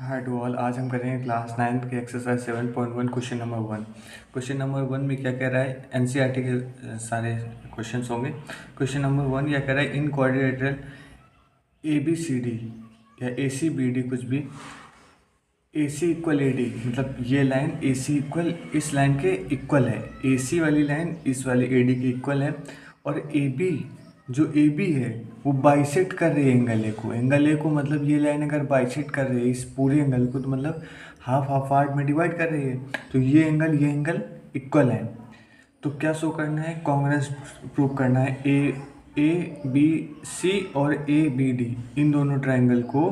Hi to all. आज हम करेंगे क्लास 9th के exercise 7.1 question number 1। Question number 1 में क्या कह रहा है, एनसीईआरटी के सारे क्वेश्चंस होंगे। क्वेश्चन नंबर 1 क्या कह रहा है, in quadrilateral A B C D या ए सी बी डी कुछ भी, ए सी इक्वल ए डी, मतलब ये लाइन ए सी इक्वल इस लाइन के इक्वल है, ए सी वाली लाइन इस वाली ए डी के इक्वल है, और ए बी जो ए बी है वो बाइसेक्ट कर रही है एंगल ए को। एंगल ए को मतलब ये लाइन अगर बाइसेक्ट कर रही है इस पूरे एंगल को, तो मतलब हाफ हाफ पार्ट में डिवाइड कर रही है, तो ये एंगल इक्वल है। तो क्या शो करना है, कॉन्ग्रुएंस प्रूव करना है। ए बी सी और ए बी डी इन दोनों ट्रायंगल को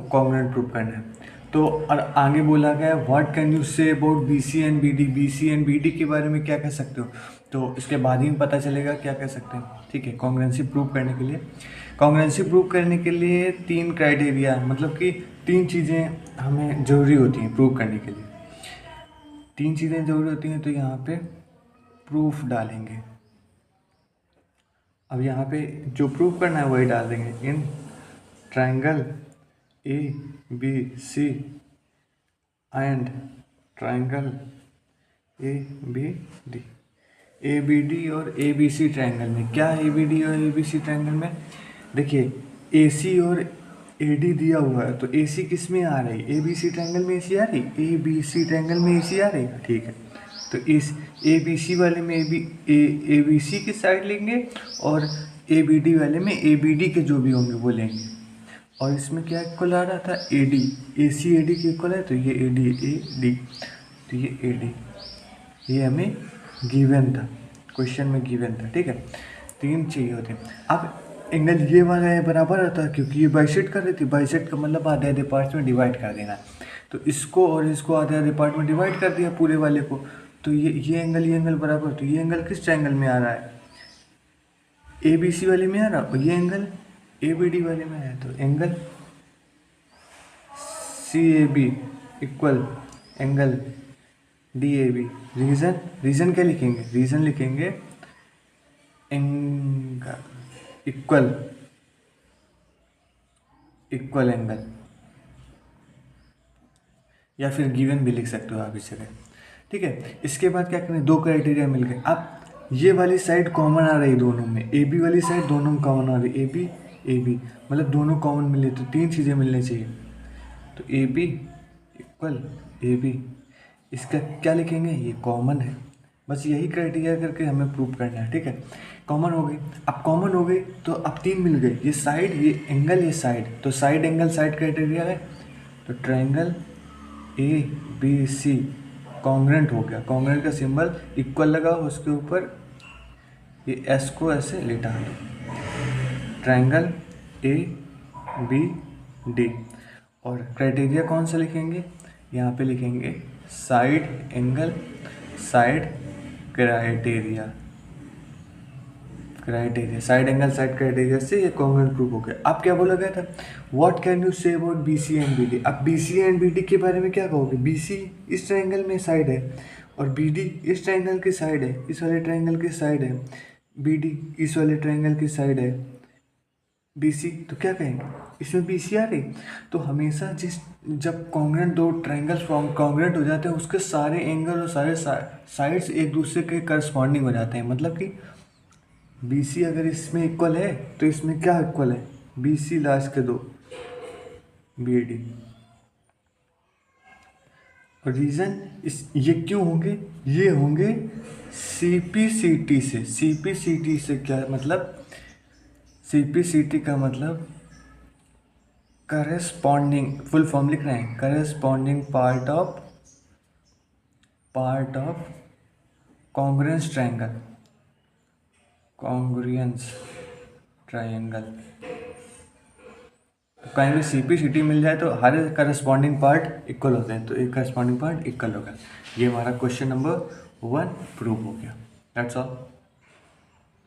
कॉन्ग्रुएंट प्रूव करना है। तो और आगे बोला गया है what can you say about B C and B D, B C and B D के बारे में क्या कह सकते हो, तो इसके बाद ही पता चलेगा क्या कह सकते हैं। ठीक है, कॉन्ग्रुएंसी प्रूव करने के लिए 3 क्राइटेरिया, मतलब कि 3 चीज़ें हमें ज़रूरी होती हैं प्रूव करने के लिए। 3 चीज़ें ज़रूरी होती हैं, तो यहाँ पे प्रूफ डालेंगे। अब यहाँ पे जो प्रूव करना है वही डाल देंगे। In triangle A B C and triangle A B D, A B D और ए बी सी ट्रायंगल में क्या है, ए बी डी और ए बी सी ट्रायंगल में देखिए ए सी और ए डी दिया हुआ है, तो ए सी किस में आ रही है, ए बी सी ट्रायंगल में ए सी आ रही, ए बी सी ट्रायंगल में ए सी आ रही। ठीक है, तो इस ए बी सी वाले में ए बी सी की साइड लेंगे, और ए बी डी वाले में ए बी डी के जो भी होंगे वो लेंगे। और इसमें क्या इक्वल आ रहा था, A D, A C A D के इक्वल है, तो ये ए डी, तो ये ए डी, ये हमें गिवन था, क्वेश्चन में गिवन था। ठीक है, 3 चाहिए होते हैं। अब एंगल ये वाला है बराबर आता है, क्योंकि ये बाइसेक्ट कर रही थी। बाइसेक्ट का मतलब आधे आधे पार्ट्स में डिवाइड कर देना, तो इसको और इसको आधे आधे पार्ट में डिवाइड कर दिया पूरे वाले को, तो ये एंगल बराबर। तो ये एंगल किस ट्रायंगल में आ रहा है, ए बी सी वाले में आ रहा है, और ये एंगल ए बी डी वाले में है, तो angle C A B equal angle D A B. Reason क्या लिखेंगे, रीजन लिखेंगे एंगल इक्वल एंगल, या फिर गिवन भी लिख सकते हो आप इस जगह। ठीक है, इसके बाद क्या करें, 2 क्राइटेरिया मिल गए। अब ये वाली साइड कॉमन आ रही दोनों में, ए बी वाली साइड दोनों में कॉमन आ रही, ए बी मतलब दोनों कॉमन मिले, तो 3 चीज़ें मिलनी चाहिए। तो A B equal A B, इसका क्या लिखेंगे, ये कॉमन है। बस यही क्राइटेरिया करके हमें प्रूव करना है। ठीक है, कॉमन हो गई। अब कॉमन हो गई तो अब 3 मिल गए, ये साइड, ये एंगल, ये साइड, तो साइड एंगल साइड क्राइटेरिया है, तो triangle A B C congruent हो गया। कॉन्ग्रुएंट का सिंबल इक्वल लगा, उसके ऊपर ये एस को ऐसे लिटा दो, ट्रायंगल ए बी डी। और क्राइटेरिया कौन सा लिखेंगे, यहाँ पे लिखेंगे side angle side criteria, side angle side criteria से ये कॉन्ग्रुएंट प्रूव हो गया। अब क्या बोला गया था, what can you say about B C and B D. अब B C and B D के बारे में क्या कहोगे, बी सी इस ट्रायंगल में साइड है, और बी डी इस ट्रायंगल की साइड है, इस वाले ट्रायंगल की साइड है, बी डी इस वाले ट्रायंगल की साइड है, बी सी, तो क्या कहेंगे, इसमें बी सी आ रही। तो हमेशा जब कॉन्ग्रुएंट 2 ट्रायंगल्स कॉन्ग्रुएंट हो जाते हैं, उसके सारे एंगल और सारे साइड्स एक दूसरे के करस्पॉन्डिंग हो जाते हैं। मतलब कि बी सी अगर इसमें इक्वल है, तो इसमें क्या इक्वल है, बी सी लास्ट के 2 बी डी। और रीज़न ये क्यों होंगे, ये होंगे सी पी सी टी से। सी पी सी टी से क्या मतलब, सी पी सी टी का मतलब करेस्पॉन्डिंग, फुल फॉर्म लिख रहे हैं, corresponding part of congruence triangle. कहीं भी सी पी सी टी मिल जाए तो हर करस्पॉन्डिंग पार्ट इक्वल होते हैं, तो एक करस्पॉन्डिंग पार्ट इक्वल होगा। ये हमारा क्वेश्चन नंबर 1 प्रूव हो गया। That's all.